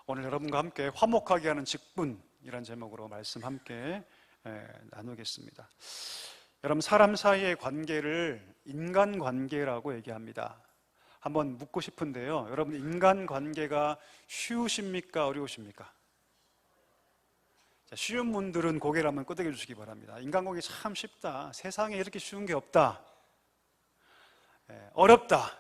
오늘 여러분과 함께 화목하게 하는 직분이란 제목으로 말씀 함께 나누겠습니다. 여러분, 사람 사이의 관계를 인간관계라고 얘기합니다. 한번 묻고 싶은데요, 여러분, 인간관계가 쉬우십니까? 어려우십니까? 자, 쉬운 분들은 고개를 한번 끄덕여 주시기 바랍니다. 인간관계 참 쉽다, 세상에 이렇게 쉬운 게 없다, 어렵다.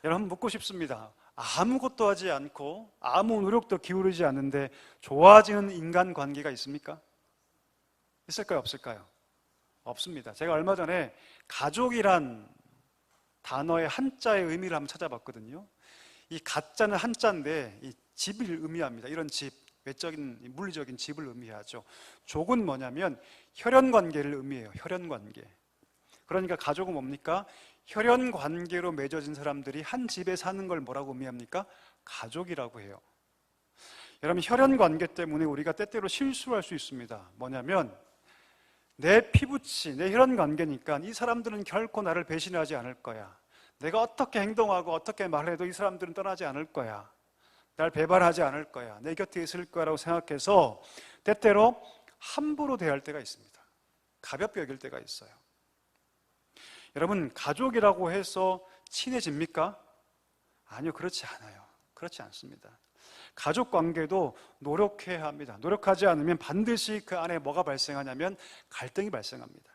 여러분, 묻고 싶습니다. 아무것도 하지 않고 아무 노력도 기울이지 않는데 좋아지는 인간관계가 있습니까? 있을까요? 없을까요? 없습니다. 제가 얼마 전에 가족이란 단어의 한자의 의미를 한번 찾아봤거든요. 이 가자는 한자인데 이 집을 의미합니다. 이런 집, 외적인 물리적인 집을 의미하죠. 족은 뭐냐면 혈연관계를 의미해요. 혈연관계. 그러니까 가족은 뭡니까? 혈연관계로 맺어진 사람들이 한 집에 사는 걸 뭐라고 의미합니까? 가족이라고 해요. 여러분, 혈연관계 때문에 우리가 때때로 실수할 수 있습니다. 뭐냐면 내 피부치, 내 혈연관계니까 이 사람들은 결코 나를 배신하지 않을 거야, 내가 어떻게 행동하고 어떻게 말해도 이 사람들은 떠나지 않을 거야, 날 배반하지 않을 거야, 내 곁에 있을 거라고 생각해서 때때로 함부로 대할 때가 있습니다. 가볍게 여길 때가 있어요. 여러분, 가족이라고 해서 친해집니까? 아니요, 그렇지 않아요. 그렇지 않습니다. 가족 관계도 노력해야 합니다. 노력하지 않으면 반드시 그 안에 뭐가 발생하냐면 갈등이 발생합니다.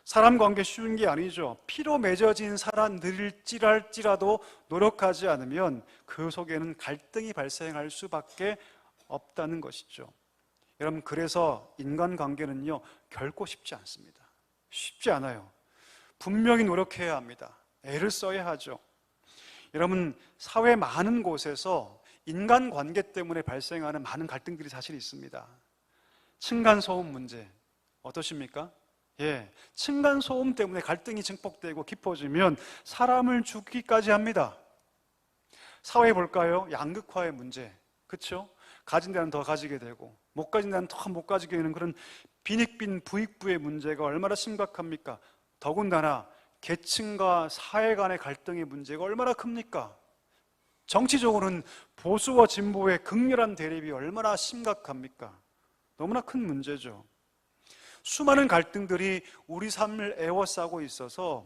사람 관계 쉬운 게 아니죠. 피로 맺어진 사람들일지라도 노력하지 않으면 그 속에는 갈등이 발생할 수밖에 없다는 것이죠. 여러분, 그래서 인간관계는요, 결코 쉽지 않습니다. 쉽지 않아요. 분명히 노력해야 합니다. 애를 써야 하죠. 여러분, 사회 많은 곳에서 인간관계 때문에 발생하는 많은 갈등들이 사실 있습니다. 층간소음 문제 어떠십니까? 층간소음 때문에 갈등이 증폭되고 깊어지면 사람을 죽기까지 합니다. 사회 볼까요? 양극화의 문제, 그렇죠? 가진 데는 더 가지게 되고 못 가진 데는 더 못 가지게 되는 그런 빈익빈 부익부의 문제가 얼마나 심각합니까? 더군다나 계층과 사회 간의 갈등의 문제가 얼마나 큽니까? 정치적으로는 보수와 진보의 극렬한 대립이 얼마나 심각합니까? 너무나 큰 문제죠. 수많은 갈등들이 우리 삶을 에워싸고 있어서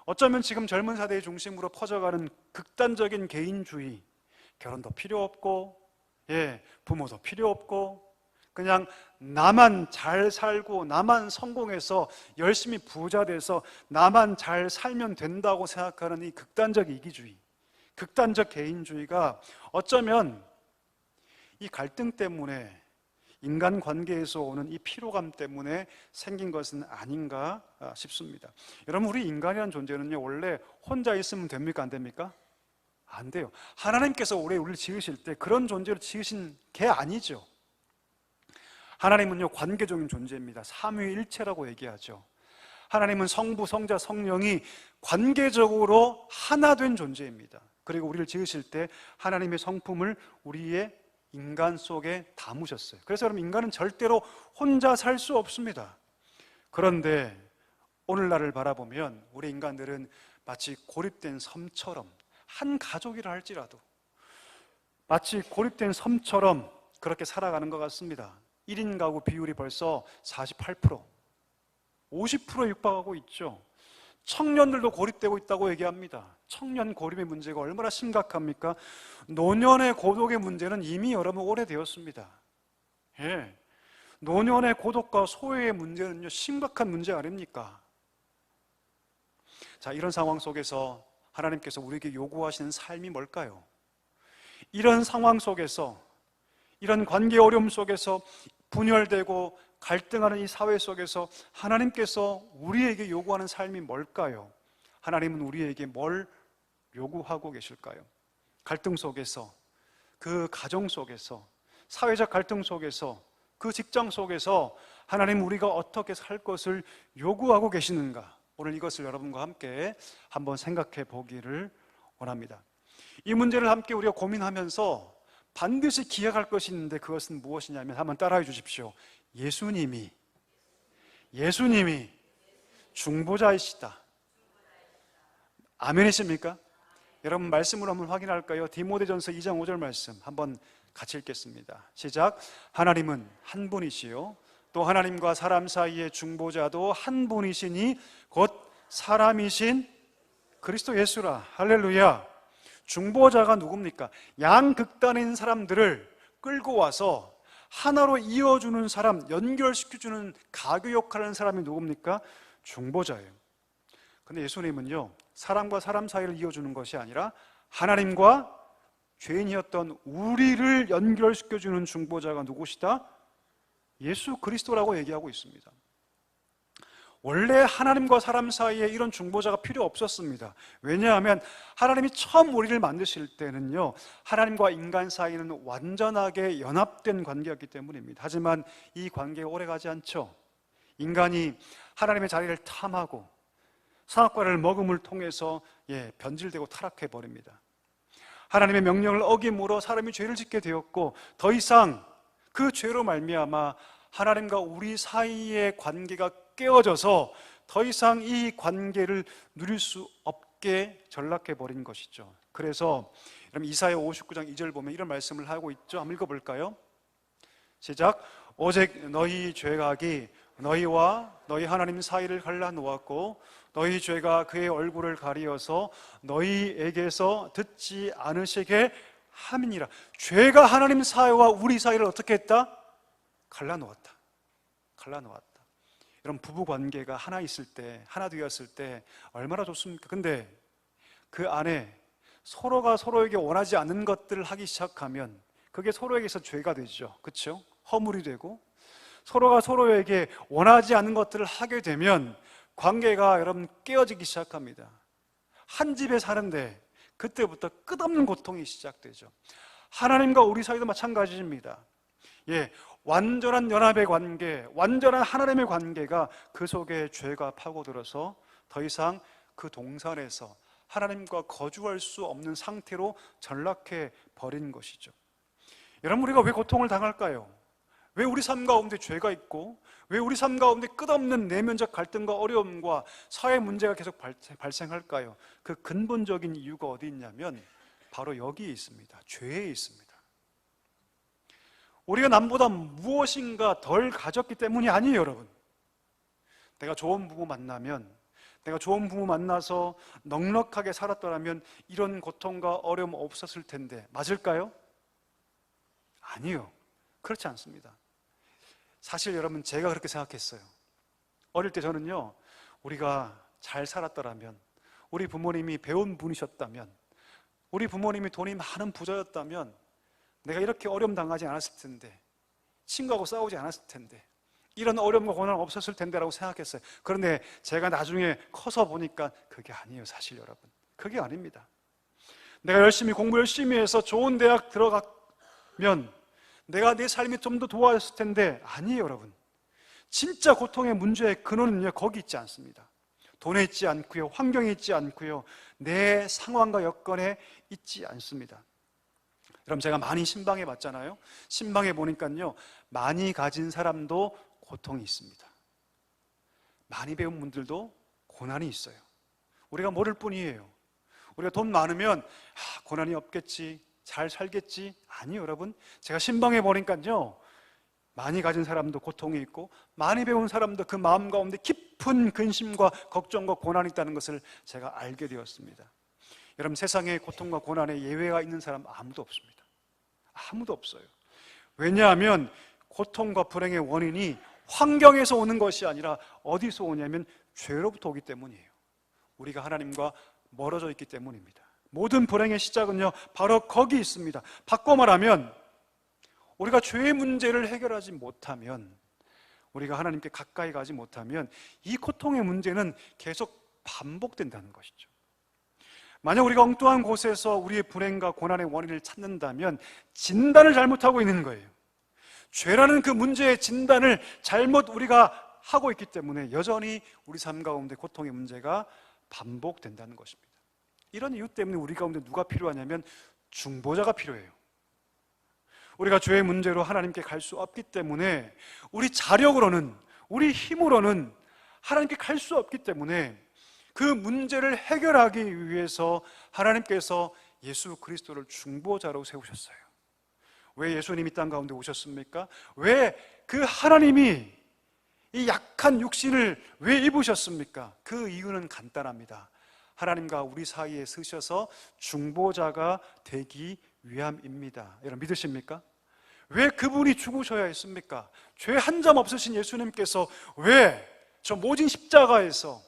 어쩌면 지금 젊은 세대의 중심으로 퍼져가는 극단적인 개인주의, 결혼도 필요 없고 부모도 필요 없고 그냥 나만 잘 살고 나만 성공해서 열심히 부자 돼서 나만 잘 살면 된다고 생각하는 이 극단적 이기주의, 극단적 개인주의가 어쩌면 이 갈등 때문에, 인간관계에서 오는 이 피로감 때문에 생긴 것은 아닌가 싶습니다. 여러분, 우리 인간이라는 존재는요, 원래 혼자 있으면 됩니까? 안 됩니까? 안 돼요. 하나님께서 우리를 지으실 때 그런 존재로 지으신 게 아니죠. 하나님은요, 관계적인 존재입니다. 삼위일체라고 얘기하죠. 하나님은 성부, 성자, 성령이 관계적으로 하나 된 존재입니다. 그리고 우리를 지으실 때 하나님의 성품을 우리의 인간 속에 담으셨어요. 그래서 여러분, 인간은 절대로 혼자 살 수 없습니다. 그런데 오늘날을 바라보면 우리 인간들은 마치 고립된 섬처럼, 한 가족이라 할지라도 마치 고립된 섬처럼 그렇게 살아가는 것 같습니다. 1인 가구 비율이 벌써 48%, 50%에 육박하고 있죠. 청년들도 고립되고 있다고 얘기합니다. 청년 고립의 문제가 얼마나 심각합니까? 노년의 고독의 문제는 이미 여러분 오래되었습니다. 노년의 고독과 소외의 문제는요, 심각한 문제 아닙니까? 자, 이런 상황 속에서 하나님께서 우리에게 요구하시는 삶이 뭘까요? 이런 상황 속에서, 이런 관계 어려움 속에서, 분열되고 갈등하는 이 사회 속에서 하나님께서 우리에게 요구하는 삶이 뭘까요? 하나님은 우리에게 뭘 요구하고 계실까요? 갈등 속에서, 그 가정 속에서, 사회적 갈등 속에서, 그 직장 속에서 하나님, 우리가 어떻게 살 것을 요구하고 계시는가? 오늘 이것을 여러분과 함께 한번 생각해 보기를 원합니다. 이 문제를 함께 우리가 고민하면서 반드시 기억할 것이 있는데 그것은 무엇이냐면, 한번 따라해 주십시오. 예수님이 중보자이시다. 아멘이십니까? 여러분 말씀으로 한번 확인할까요? 디모데전서 2장 5절 말씀 한번 같이 읽겠습니다. 시작. 하나님은 한 분이시요 또 하나님과 사람 사이의 중보자도 한 분이시니 곧 사람이신 그리스도 예수라. 할렐루야. 중보자가 누굽니까? 양극단인 사람들을 끌고 와서 하나로 이어주는 사람, 연결시켜주는 가교 역할을 하는 사람이 누굽니까? 중보자예요. 근데 예수님은요, 사람과 사람 사이를 이어주는 것이 아니라 하나님과 죄인이었던 우리를 연결시켜주는 중보자가 누구시다? 예수 그리스도라고 얘기하고 있습니다. 원래 하나님과 사람 사이에 이런 중보자가 필요 없었습니다. 왜냐하면 하나님이 처음 우리를 만드실 때는요, 하나님과 인간 사이는 완전하게 연합된 관계였기 때문입니다. 하지만 이 관계가 오래가지 않죠. 인간이 하나님의 자리를 탐하고 선악과를 먹음을 통해서 변질되고 타락해 버립니다. 하나님의 명령을 어김으로 사람이 죄를 짓게 되었고, 더 이상 그 죄로 말미암아 하나님과 우리 사이의 관계가 깨어져서 더 이상 이 관계를 누릴 수 없게 전락해 버린 것이죠. 그래서 여러분 이사야 59장 2절 보면 이런 말씀을 하고 있죠. 한번 읽어볼까요? 시작. 오직 너희 죄악이 너희와 너희 하나님 사이를 갈라놓았고 너희 죄가 그의 얼굴을 가리어서 너희에게서 듣지 않으시게 함이니라. 죄가 하나님 사이와 우리 사이를 어떻게 했다? 갈라놓았다. 여러분 부부 관계가 하나 있을 때, 하나 되었을 때 얼마나 좋습니까? 근데 그 안에 서로가 서로에게 원하지 않는 것들을 하기 시작하면 그게 서로에게서 죄가 되죠. 그렇죠? 허물이 되고 서로가 서로에게 원하지 않는 것들을 하게 되면 관계가 여러분 깨어지기 시작합니다. 한 집에 사는데 그때부터 끝없는 고통이 시작되죠. 하나님과 우리 사이도 마찬가지입니다. 완전한 연합의 관계, 완전한 하나님의 관계가 그 속에 죄가 파고들어서 더 이상 그 동산에서 하나님과 거주할 수 없는 상태로 전락해 버린 것이죠. 여러분 우리가 왜 고통을 당할까요? 왜 우리 삶 가운데 죄가 있고 왜 우리 삶 가운데 끝없는 내면적 갈등과 어려움과 사회 문제가 계속 발생할까요? 그 근본적인 이유가 어디 있냐면 바로 여기에 있습니다. 죄에 있습니다. 우리가 남보다 무엇인가 덜 가졌기 때문이 아니에요, 여러분. 내가 좋은 부부 만나면, 내가 좋은 부부 만나서 넉넉하게 살았더라면 이런 고통과 어려움 없었을 텐데 맞을까요? 아니요, 그렇지 않습니다. 사실 여러분 제가 그렇게 생각했어요. 어릴 때 저는요, 우리가 잘 살았더라면, 우리 부모님이 배운 분이셨다면, 우리 부모님이 돈이 많은 부자였다면 내가 이렇게 어려움 당하지 않았을 텐데, 친구하고 싸우지 않았을 텐데, 이런 어려움과 고난 없었을 텐데라고 생각했어요. 그런데 제가 나중에 커서 보니까 그게 아니에요, 사실 여러분. 그게 아닙니다. 내가 공부 열심히 해서 좋은 대학 들어가면 내가 내 삶이 좀 더 좋아졌을 텐데 아니에요, 여러분. 진짜 고통의 문제의 근원은요, 거기 있지 않습니다. 돈에 있지 않고요, 환경에 있지 않고요, 내 상황과 여건에 있지 않습니다. 여러분 제가 많이 신방해 봤잖아요. 신방해 보니까요, 많이 가진 사람도 고통이 있습니다. 많이 배운 분들도 고난이 있어요. 우리가 모를 뿐이에요. 우리가 돈 많으면 고난이 없겠지, 잘 살겠지. 아니요, 여러분. 제가 신방해 보니까요, 많이 가진 사람도 고통이 있고 많이 배운 사람도 그 마음 가운데 깊은 근심과 걱정과 고난이 있다는 것을 제가 알게 되었습니다. 여러분 세상에 고통과 고난에 예외가 있는 사람 아무도 없습니다. 아무도 없어요. 왜냐하면 고통과 불행의 원인이 환경에서 오는 것이 아니라 어디서 오냐면 죄로부터 오기 때문이에요. 우리가 하나님과 멀어져 있기 때문입니다. 모든 불행의 시작은요, 바로 거기 있습니다. 바꿔 말하면 우리가 죄의 문제를 해결하지 못하면, 우리가 하나님께 가까이 가지 못하면 이 고통의 문제는 계속 반복된다는 것이죠. 만약 우리가 엉뚱한 곳에서 우리의 불행과 고난의 원인을 찾는다면 진단을 잘못하고 있는 거예요. 죄라는 그 문제의 진단을 잘못 우리가 하고 있기 때문에 여전히 우리 삶 가운데 고통의 문제가 반복된다는 것입니다. 이런 이유 때문에 우리 가운데 누가 필요하냐면 중보자가 필요해요. 우리가 죄의 문제로 하나님께 갈 수 없기 때문에, 우리 자력으로는, 우리 힘으로는 하나님께 갈 수 없기 때문에 그 문제를 해결하기 위해서 하나님께서 예수 그리스도를 중보자로 세우셨어요. 왜 예수님이 땅 가운데 오셨습니까? 왜 그 하나님이 이 약한 육신을 왜 입으셨습니까? 그 이유는 간단합니다. 하나님과 우리 사이에 서셔서 중보자가 되기 위함입니다. 여러분 믿으십니까? 왜 그분이 죽으셔야 했습니까? 죄 한 점 없으신 예수님께서 왜 저 모진 십자가에서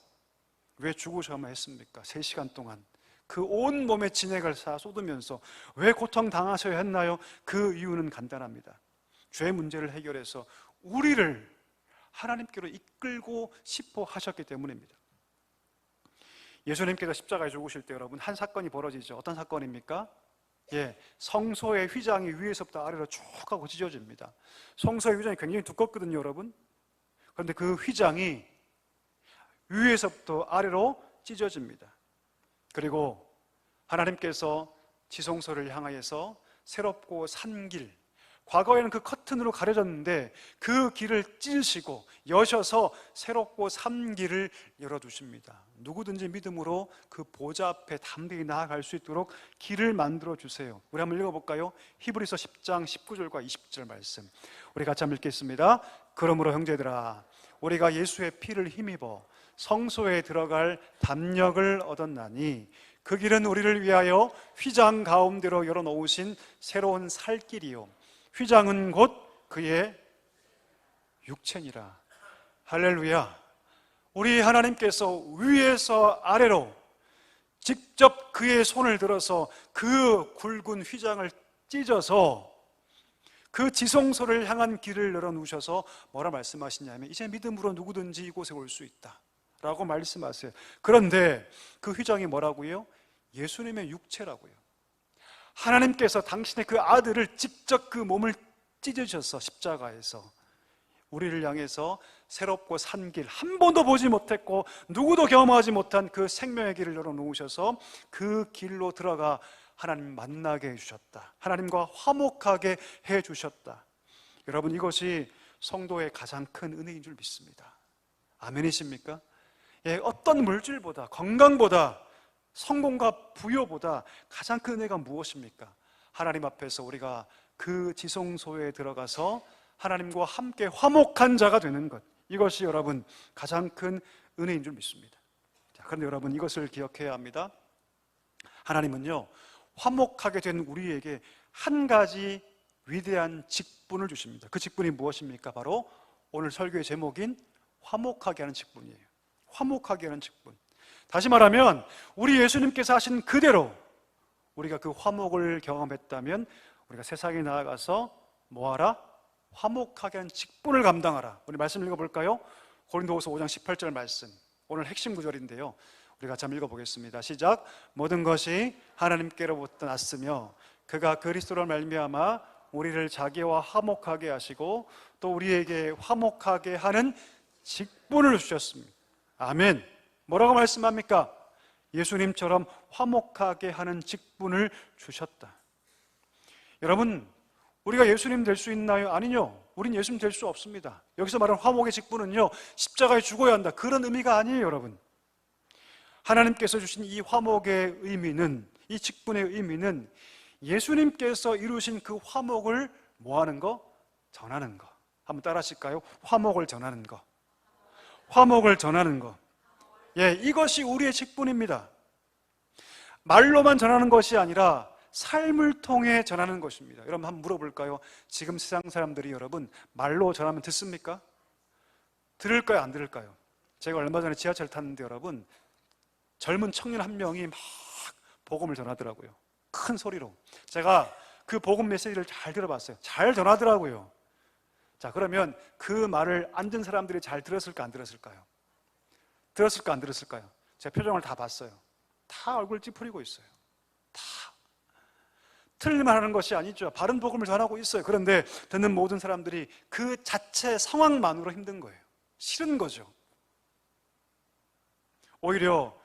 왜 죽으셔야만 했습니까? 3시간 동안 그 온 몸에 진액을 다 쏟으면서 왜 고통당하셔야 했나요? 그 이유는 간단합니다. 죄 문제를 해결해서 우리를 하나님께로 이끌고 싶어 하셨기 때문입니다. 예수님께서 십자가에 죽으실 때 여러분 한 사건이 벌어지죠. 어떤 사건입니까? 성소의 휘장이 위에서부터 아래로 쭉 하고 찢어집니다. 성소의 휘장이 굉장히 두껍거든요, 여러분. 그런데 그 휘장이 위에서부터 아래로 찢어집니다. 그리고 하나님께서 지성소를 향하여서 새롭고 산 길, 과거에는 그 커튼으로 가려졌는데 그 길을 찢으시고 여셔서 새롭고 산 길을 열어두십니다. 누구든지 믿음으로 그 보좌 앞에 담대히 나아갈 수 있도록 길을 만들어 주세요. 우리 한번 읽어볼까요? 히브리서 10장 19절과 20절 말씀 우리 같이 한번 읽겠습니다. 그러므로 형제들아 우리가 예수의 피를 힘입어 성소에 들어갈 담력을 얻었나니 그 길은 우리를 위하여 휘장 가운데로 열어놓으신 새로운 살 길이요 휘장은 곧 그의 육체니라. 할렐루야. 우리 하나님께서 위에서 아래로 직접 그의 손을 들어서 그 굵은 휘장을 찢어서 그 지성소를 향한 길을 열어놓으셔서 뭐라 말씀하시냐면 이제 믿음으로 누구든지 이곳에 올 수 있다 라고 말씀하세요. 그런데 그 휘장이 뭐라고요? 예수님의 육체라고요. 하나님께서 당신의 그 아들을 직접 그 몸을 찢으셔서 십자가에서 우리를 향해서 새롭고 산 길, 한 번도 보지 못했고 누구도 경험하지 못한 그 생명의 길을 열어놓으셔서 그 길로 들어가 하나님 만나게 해주셨다. 하나님과 화목하게 해주셨다. 여러분 이것이 성도의 가장 큰 은혜인 줄 믿습니다. 아멘이십니까? 어떤 물질보다 건강보다 성공과 부여보다 가장 큰 은혜가 무엇입니까? 하나님 앞에서 우리가 그 지성소에 들어가서 하나님과 함께 화목한 자가 되는 것, 이것이 여러분 가장 큰 은혜인 줄 믿습니다. 그런데 여러분 이것을 기억해야 합니다. 하나님은요 화목하게 된 우리에게 한 가지 위대한 직분을 주십니다. 그 직분이 무엇입니까? 바로 오늘 설교의 제목인 화목하게 하는 직분이에요. 화목하게 하는 직분. 다시 말하면 우리 예수님께서 하신 그대로 우리가 그 화목을 경험했다면 우리가 세상에 나아가서 뭐하라? 화목하게 하는 직분을 감당하라. 우리 말씀 읽어볼까요? 고린도후서 5장 18절 말씀, 오늘 핵심 구절인데요 우리가 같이 한번 읽어보겠습니다. 시작. 모든 것이 하나님께로부터 났으며 그가 그리스도로 말미암아 우리를 자기와 화목하게 하시고 또 우리에게 화목하게 하는 직분을 주셨습니다. 아멘. 뭐라고 말씀합니까? 예수님처럼 화목하게 하는 직분을 주셨다. 여러분 우리가 예수님 될 수 있나요? 아니요. 우린 예수님 될 수 없습니다. 여기서 말하는 화목의 직분은요 십자가에 죽어야 한다 그런 의미가 아니에요. 여러분 하나님께서 주신 이 화목의 의미는, 이 직분의 의미는 예수님께서 이루신 그 화목을 뭐하는 거? 전하는 거. 한번 따라 하실까요? 화목을 전하는 거. 화목을 전하는 거. 이것이 우리의 직분입니다. 말로만 전하는 것이 아니라 삶을 통해 전하는 것입니다. 여러분 한번 물어볼까요? 지금 세상 사람들이 여러분 말로 전하면 듣습니까? 들을까요? 안 들을까요? 제가 얼마 전에 지하철 탔는데 여러분 젊은 청년 한 명이 막 복음을 전하더라고요. 큰 소리로. 제가 그 복음 메시지를 잘 들어봤어요. 잘 전하더라고요. 자, 그러면 그 말을 앉은 사람들이 잘 들었을까 안 들었을까요? 들었을까 안 들었을까요? 제 표정을 다 봤어요. 다 얼굴 찌푸리고 있어요. 다 틀릴만 하는 것이 아니죠. 바른 복음을 전하고 있어요. 그런데 듣는 모든 사람들이 그 자체 상황만으로 힘든 거예요. 싫은 거죠. 오히려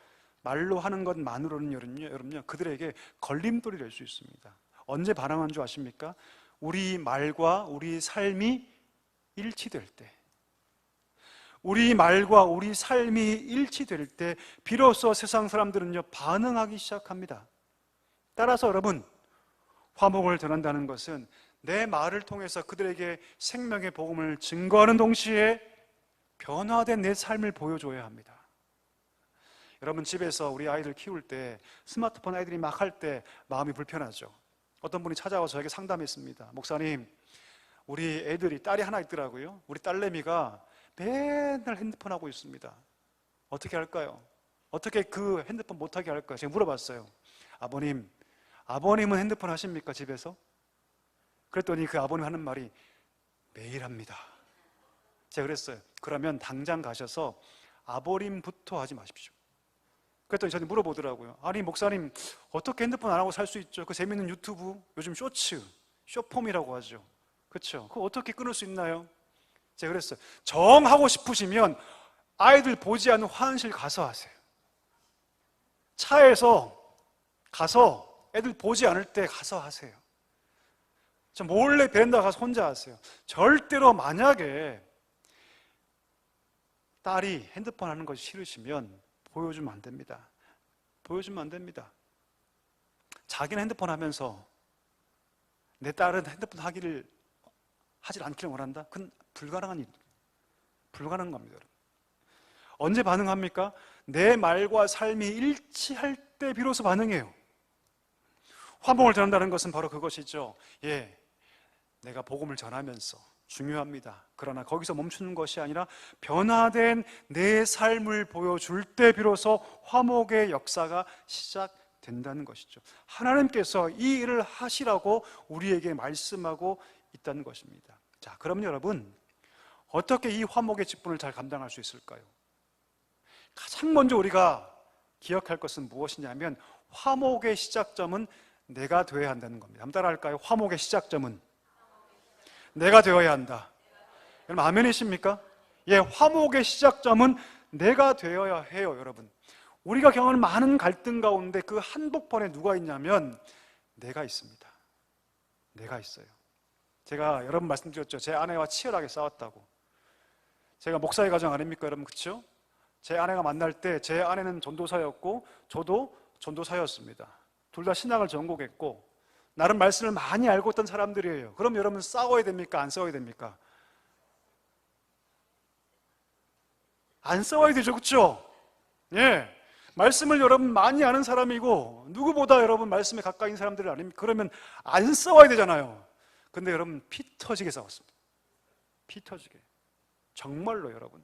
말로 하는 것만으로는 여러분요 그들에게 걸림돌이 될 수 있습니다. 언제 반항한 줄 아십니까? 우리 말과 우리 삶이 일치될 때, 우리 말과 우리 삶이 일치될 때 비로소 세상 사람들은요 반응하기 시작합니다. 따라서 여러분, 화목을 전한다는 것은 내 말을 통해서 그들에게 생명의 복음을 증거하는 동시에 변화된 내 삶을 보여줘야 합니다. 여러분, 집에서 우리 아이들 키울 때 스마트폰 아이들이 막 할 때 마음이 불편하죠. 어떤 분이 찾아와서 저에게 상담했습니다. 목사님, 우리 애들이, 딸이 하나 있더라고요. 우리 딸내미가 맨날 핸드폰 하고 있습니다. 어떻게 할까요? 어떻게 그 핸드폰 못하게 할까요? 제가 물어봤어요. 아버님은 핸드폰 하십니까, 집에서? 그랬더니 그 아버님 하는 말이 매일 합니다. 제가 그랬어요. 그러면 당장 가셔서 아버님부터 하지 마십시오. 그랬더니 저한테 물어보더라고요. 아니 목사님, 어떻게 핸드폰 안 하고 살 수 있죠? 그 재밌는 유튜브, 요즘 쇼츠, 쇼폼이라고 하죠. 그렇죠? 그거 어떻게 끊을 수 있나요? 제가 그랬어요. 정 하고 싶으시면 아이들 보지 않는 화장실 가서 하세요. 차에서 가서 애들 보지 않을 때 가서 하세요. 저 몰래 베란다 가서 혼자 하세요. 절대로 만약에 딸이 핸드폰 하는 것이 싫으시면 보여주면 안 됩니다. 보여주면 안 됩니다. 자기는 핸드폰 하면서 내 딸은 핸드폰 하질 않기를 원한다? 그건 불가능한 겁니다. 언제 반응합니까? 내 말과 삶이 일치할 때 비로소 반응해요. 화목을 전한다는 것은 바로 그것이죠. 내가 복음을 전하면서 중요합니다. 그러나 거기서 멈추는 것이 아니라 변화된 내 삶을 보여줄 때 비로소 화목의 역사가 시작된다는 것이죠. 하나님께서 이 일을 하시라고 우리에게 말씀하고 있다는 것입니다. 자, 그럼 여러분, 어떻게 이 화목의 직분을 잘 감당할 수 있을까요? 가장 먼저 우리가 기억할 것은 무엇이냐면 화목의 시작점은 내가 되어야 한다는 겁니다. 한번 따라할까요? 화목의 시작점은 내가 되어야 한다. 여러분 아멘이십니까? 화목의 시작점은 내가 되어야 해요. 여러분, 우리가 경험하는 많은 갈등 가운데 그 한복판에 누가 있냐면 내가 있습니다. 내가 있어요. 제가 여러분 말씀드렸죠. 제 아내와 치열하게 싸웠다고. 제가 목사의 가정 아닙니까 여러분? 그렇죠? 제 아내가 만날 때 제 아내는 전도사였고 저도 전도사였습니다. 둘 다 신학을 전공했고 나름 말씀을 많이 알고 있던 사람들이에요. 그럼 여러분 싸워야 됩니까? 안 싸워야 됩니까? 안 싸워야 되죠. 그렇죠? 말씀을 여러분 많이 아는 사람이고 누구보다 여러분 말씀에 가까이 있는 사람들 아닙니까? 그러면 안 싸워야 되잖아요. 근데 여러분 피 터지게 싸웠습니다. 피 터지게. 정말로 여러분,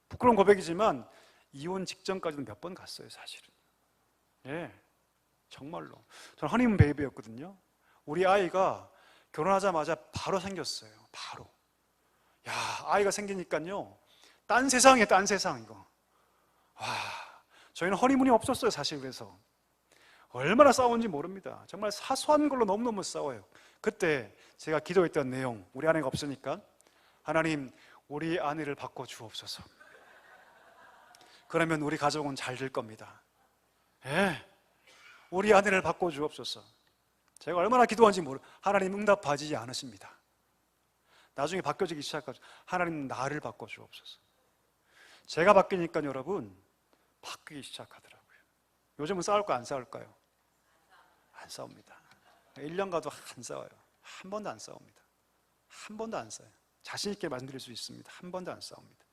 부끄러운 고백이지만 이혼 직전까지는 몇 번 갔어요. 사실은. 정말로. 저는 허니문 베이비였거든요. 우리 아이가 결혼하자마자 바로 생겼어요. 바로. 아이가 생기니까요, 딴 세상이에요. 딴 세상. 이거 저희는 허니문이 없었어요. 사실. 그래서 얼마나 싸웠는지 모릅니다. 정말 사소한 걸로 너무너무 싸워요. 그때 제가 기도했던 내용, 우리 아내가 없으니까 하나님, 우리 아내를 바꿔주옵소서. 그러면 우리 가족은 잘 될 겁니다. 우리 아내를 바꿔주옵소서. 제가 얼마나 기도한지 하나님 응답하지 않으십니다. 나중에 바뀌어지기 시작하죠. 하나님 나를 바꿔주옵소서. 제가 바뀌니까 여러분 바뀌기 시작하더라고요. 요즘은 싸울까요? 안 싸울까요? 안 싸웁니다. 1년 가도 안 싸워요. 한 번도 안 싸웁니다. 한 번도 안 싸워요. 자신 있게 말씀드릴 수 있습니다. 한 번도 안 싸웁니다.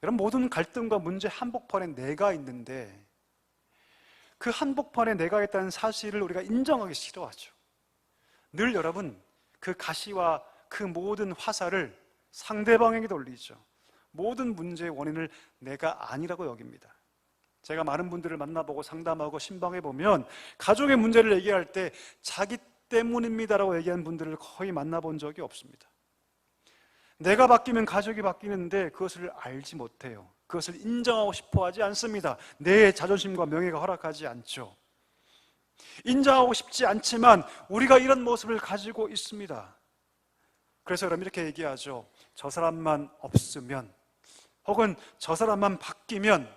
여러분, 모든 갈등과 문제 한복판에 내가 있는데 그 한복판에 내가 있다는 사실을 우리가 인정하기 싫어하죠. 늘 여러분 그 가시와 그 모든 화살을 상대방에게 돌리죠. 모든 문제의 원인을 내가 아니라고 여깁니다. 제가 많은 분들을 만나보고 상담하고 신방해보면 가족의 문제를 얘기할 때 자기 때문입니다라고 얘기하는 분들을 거의 만나본 적이 없습니다. 내가 바뀌면 가족이 바뀌는데 그것을 알지 못해요. 그것을 인정하고 싶어 하지 않습니다. 내 자존심과 명예가 허락하지 않죠. 인정하고 싶지 않지만 우리가 이런 모습을 가지고 있습니다. 그래서 여러분 이렇게 얘기하죠. 저 사람만 없으면, 혹은 저 사람만 바뀌면,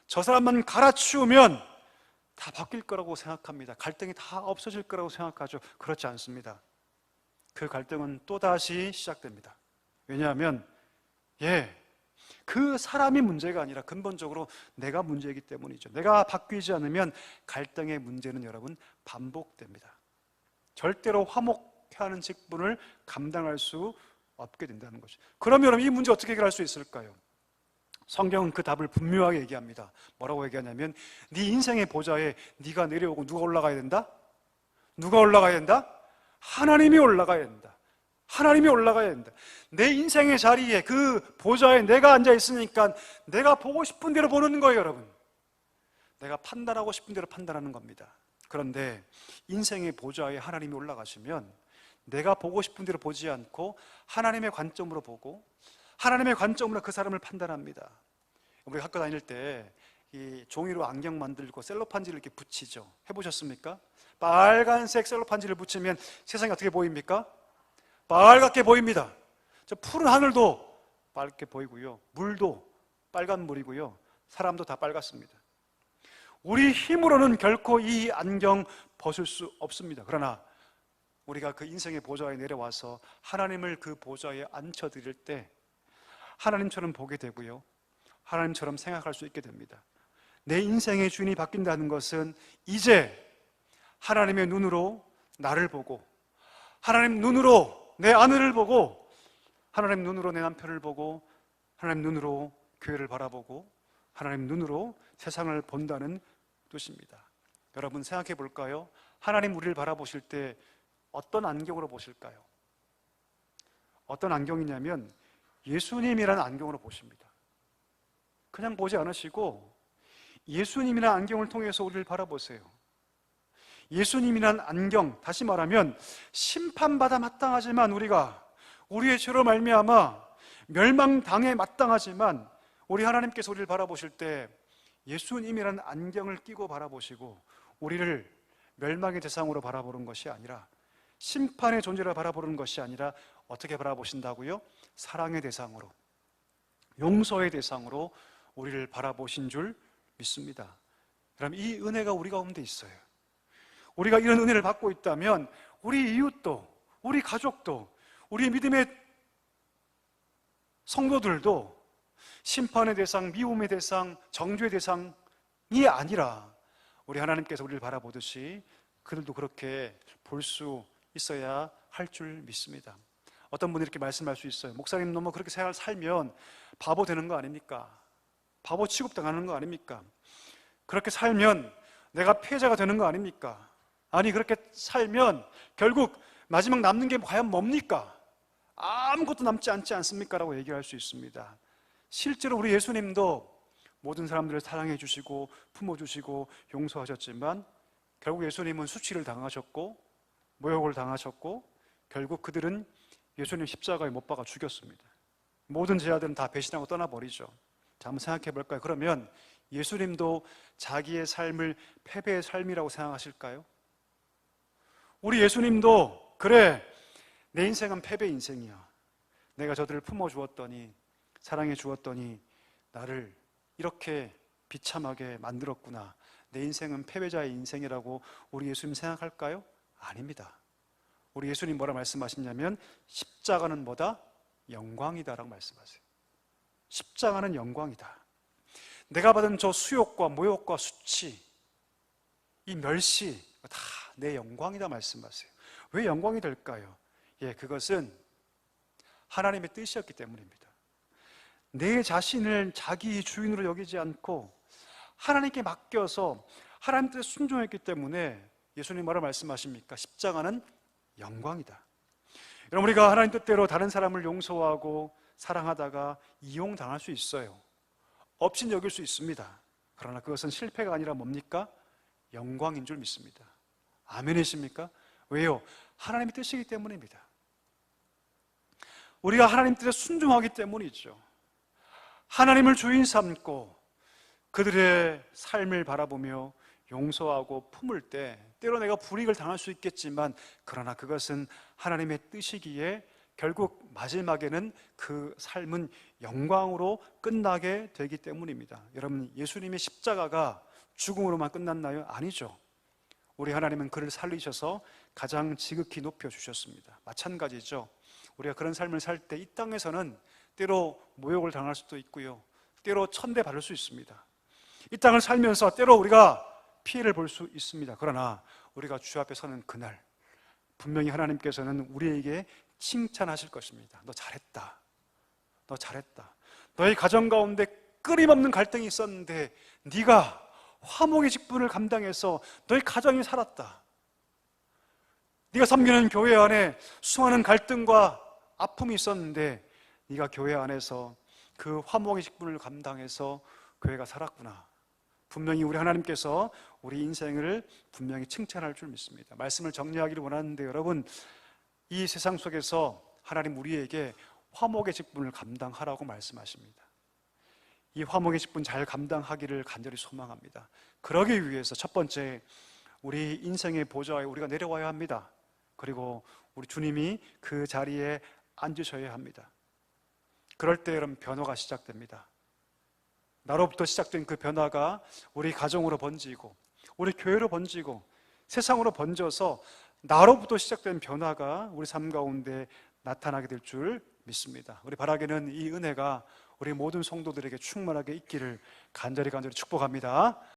저 사람만 갈아치우면 다 바뀔 거라고 생각합니다. 갈등이 다 없어질 거라고 생각하죠. 그렇지 않습니다. 그 갈등은 또다시 시작됩니다. 왜냐하면 그 사람이 문제가 아니라 근본적으로 내가 문제이기 때문이죠. 내가 바뀌지 않으면 갈등의 문제는 여러분 반복됩니다. 절대로 화목해하는 직분을 감당할 수 없게 된다는 거죠. 그러면 여러분 이 문제 어떻게 해결할 수 있을까요? 성경은 그 답을 분명하게 얘기합니다. 뭐라고 얘기하냐면 네 인생의 보좌에 네가 내려오고 누가 올라가야 된다? 누가 올라가야 된다? 하나님이 올라가야 된다. 하나님이 올라가야 된다. 내 인생의 자리에 그 보좌에 내가 앉아 있으니까 내가 보고 싶은 대로 보는 거예요, 여러분. 내가 판단하고 싶은 대로 판단하는 겁니다. 그런데 인생의 보좌에 하나님이 올라가시면 내가 보고 싶은 대로 보지 않고 하나님의 관점으로 보고 하나님의 관점으로 그 사람을 판단합니다. 우리 학교 다닐 때 이 종이로 안경 만들고 셀로판지를 이렇게 붙이죠. 해보셨습니까? 빨간색 셀로판지를 붙이면 세상이 어떻게 보입니까? 빨갛게 보입니다. 저 푸른 하늘도 빨갛게 보이고요, 물도 빨간 물이고요, 사람도 다 빨갛습니다. 우리 힘으로는 결코 이 안경 벗을 수 없습니다. 그러나 우리가 그 인생의 보좌에 내려와서 하나님을 그 보좌에 앉혀드릴 때 하나님처럼 보게 되고요, 하나님처럼 생각할 수 있게 됩니다. 내 인생의 주인이 바뀐다는 것은 이제 하나님의 눈으로 나를 보고, 하나님 눈으로 내 아내를 보고, 하나님 눈으로 내 남편을 보고, 하나님 눈으로 교회를 바라보고, 하나님 눈으로 세상을 본다는 뜻입니다. 여러분 생각해 볼까요? 하나님 우리를 바라보실 때 어떤 안경으로 보실까요? 어떤 안경이냐면 예수님이라는 안경으로 보십니다. 그냥 보지 않으시고 예수님이라는 안경을 통해서 우리를 바라보세요. 예수님이라는 안경, 다시 말하면 심판받아 마땅하지만 우리가 우리의 죄로 말미암아 멸망당해 마땅하지만 우리 하나님께서 우리를 바라보실 때 예수님이라는 안경을 끼고 바라보시고 우리를 멸망의 대상으로 바라보는 것이 아니라, 심판의 존재로 바라보는 것이 아니라 어떻게 바라보신다고요? 사랑의 대상으로, 용서의 대상으로 우리를 바라보신 줄 믿습니다. 그럼 이 은혜가 우리 가운데 있어요. 우리가 이런 은혜를 받고 있다면 우리 이웃도, 우리 가족도, 우리 믿음의 성도들도 심판의 대상, 미움의 대상, 정죄의 대상이 아니라 우리 하나님께서 우리를 바라보듯이 그들도 그렇게 볼 수 있어야 할 줄 믿습니다. 어떤 분이 이렇게 말씀할 수 있어요. 목사님 너무 그렇게 살면 바보 되는 거 아닙니까? 바보 취급당하는 거 아닙니까? 그렇게 살면 내가 피해자가 되는 거 아닙니까? 아니 그렇게 살면 결국 마지막 남는 게 과연 뭡니까? 아무것도 남지 않지 않습니까? 라고 얘기할 수 있습니다. 실제로 우리 예수님도 모든 사람들을 사랑해 주시고 품어주시고 용서하셨지만 결국 예수님은 수치를 당하셨고 모욕을 당하셨고 결국 그들은 예수님 십자가에 못 박아 죽였습니다. 모든 제자들은 다 배신하고 떠나버리죠. 자, 한번 생각해 볼까요? 그러면 예수님도 자기의 삶을 패배의 삶이라고 생각하실까요? 우리 예수님도 그래, 내 인생은 패배 인생이야. 내가 저들을 품어주었더니 사랑해 주었더니 나를 이렇게 비참하게 만들었구나. 내 인생은 패배자의 인생이라고 우리 예수님 생각할까요? 아닙니다. 우리 예수님 뭐라 말씀하시냐면 십자가는 뭐다? 영광이다라고 말씀하세요. 십자가는 영광이다. 내가 받은 저 수욕과 모욕과 수치, 이 멸시 다 내 영광이다 말씀하세요. 왜 영광이 될까요? 예, 그것은 하나님의 뜻이었기 때문입니다. 내 자신을 자기 주인으로 여기지 않고 하나님께 맡겨서 하나님 뜻에 순종했기 때문에 예수님 뭐라 말씀하십니까? 십자가는 영광이다. 여러분, 우리가 하나님 뜻대로 다른 사람을 용서하고 사랑하다가 이용당할 수 있어요. 업신 여길 수 있습니다. 그러나 그것은 실패가 아니라 뭡니까? 영광인 줄 믿습니다. 아멘이십니까? 왜요? 하나님의 뜻이기 때문입니다. 우리가 하나님 뜻에 순종하기 때문이죠. 하나님을 주인 삼고 그들의 삶을 바라보며 용서하고 품을 때 때로 내가 불이익을 당할 수 있겠지만 그러나 그것은 하나님의 뜻이기에 결국 마지막에는 그 삶은 영광으로 끝나게 되기 때문입니다. 여러분, 예수님의 십자가가 죽음으로만 끝났나요? 아니죠. 우리 하나님은 그를 살리셔서 가장 지극히 높여주셨습니다. 마찬가지죠. 우리가 그런 삶을 살 때 이 땅에서는 때로 모욕을 당할 수도 있고요, 때로 천대받을 수 있습니다. 이 땅을 살면서 때로 우리가 피해를 볼 수 있습니다. 그러나 우리가 주 앞에 서는 그날 분명히 하나님께서는 우리에게 칭찬하실 것입니다. 너 잘했다. 너 잘했다. 너의 가정 가운데 끊임없는 갈등이 있었는데 네가 화목의 직분을 감당해서 너의 가정이 살았다. 네가 섬기는 교회 안에 수많은 갈등과 아픔이 있었는데 네가 교회 안에서 그 화목의 직분을 감당해서 교회가 살았구나. 분명히 우리 하나님께서 우리 인생을 분명히 칭찬할 줄 믿습니다. 말씀을 정리하기를 원하는데 여러분, 이 세상 속에서 하나님 우리에게 화목의 직분을 감당하라고 말씀하십니다. 이 화목의 직분 잘 감당하기를 간절히 소망합니다. 그러기 위해서 첫 번째, 우리 인생의 보좌에 우리가 내려와야 합니다. 그리고 우리 주님이 그 자리에 앉으셔야 합니다. 그럴 때 여러분 변화가 시작됩니다. 나로부터 시작된 그 변화가 우리 가정으로 번지고 우리 교회로 번지고 세상으로 번져서 나로부터 시작된 변화가 우리 삶 가운데 나타나게 될 줄 믿습니다. 우리 바라기는 이 은혜가 우리 모든 성도들에게 충만하게 있기를 간절히 축복합니다.